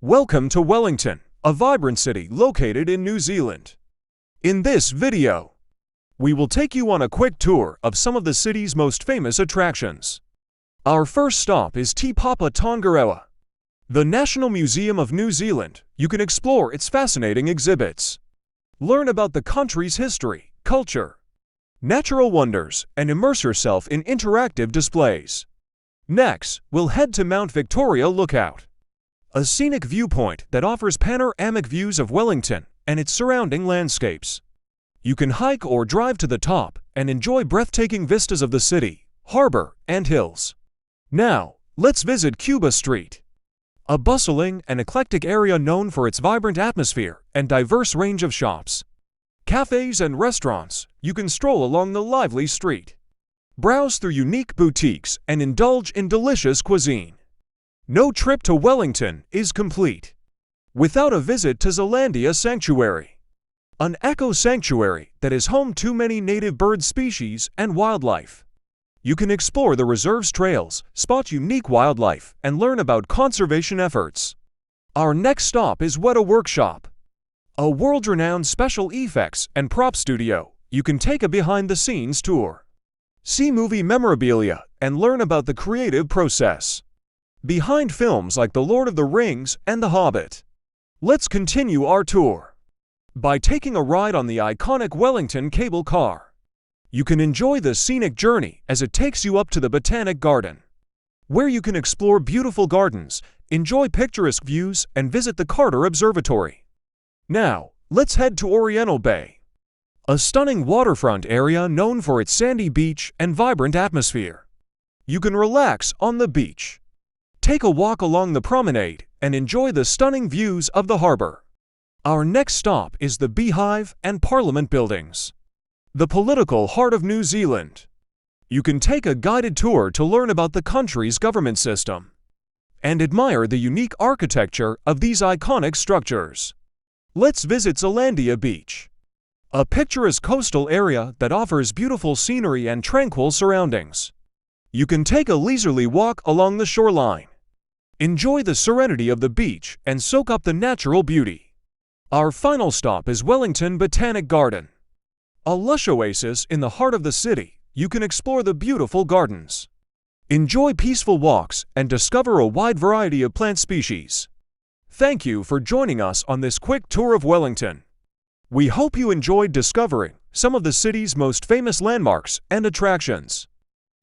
Welcome to Wellington, a vibrant city located in New Zealand. In this video, we will take you on a quick tour of some of the city's most famous attractions. Our first stop is Te Papa Tongarewa, the National Museum of New Zealand. You can explore its fascinating exhibits, learn about the country's history, culture, natural wonders, and immerse yourself in interactive displays. Next, we'll head to Mount Victoria Lookout, a scenic viewpoint that offers panoramic views of Wellington and its surrounding landscapes. You can hike or drive to the top and enjoy breathtaking vistas of the city, harbor, and hills. Now, let's visit Cuba Street, a bustling and eclectic area known for its vibrant atmosphere and diverse range of shops, cafes, and restaurants. You can stroll along the lively street, browse through unique boutiques, and indulge in delicious cuisine. No trip to Wellington is complete without a visit to Zealandia Sanctuary, an eco-sanctuary that is home to many native bird species and wildlife. You can explore the reserve's trails, spot unique wildlife, and learn about conservation efforts. Our next stop is Weta Workshop, a world-renowned special effects and prop studio. You can take a behind-the-scenes tour, see movie memorabilia, and learn about the creative process behind films like The Lord of the Rings and The Hobbit. Let's continue our tour by taking a ride on the iconic Wellington cable car. You can enjoy the scenic journey as it takes you up to the Botanic Garden, where you can explore beautiful gardens, enjoy picturesque views, and visit the Carter Observatory. Now, let's head to Oriental Bay, a stunning waterfront area known for its sandy beach and vibrant atmosphere. You can relax on the beach, take a walk along the promenade, and enjoy the stunning views of the harbor. Our next stop is the Beehive and Parliament Buildings, the political heart of New Zealand. You can take a guided tour to learn about the country's government system and admire the unique architecture of these iconic structures. Let's visit Zealandia Beach, a picturesque coastal area that offers beautiful scenery and tranquil surroundings. You can take a leisurely walk along the shoreline, enjoy the serenity of the beach, and soak up the natural beauty. Our final stop is Wellington Botanic Garden, a lush oasis in the heart of the city. You can explore the beautiful gardens, enjoy peaceful walks, and discover a wide variety of plant species. Thank you for joining us on this quick tour of Wellington. We hope you enjoyed discovering some of the city's most famous landmarks and attractions.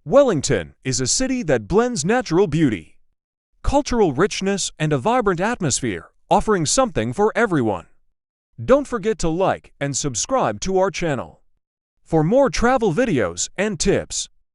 Wellington is a city that blends natural beauty, cultural richness, and a vibrant atmosphere, offering something for everyone. Don't forget to like and subscribe to our channel for more travel videos and tips.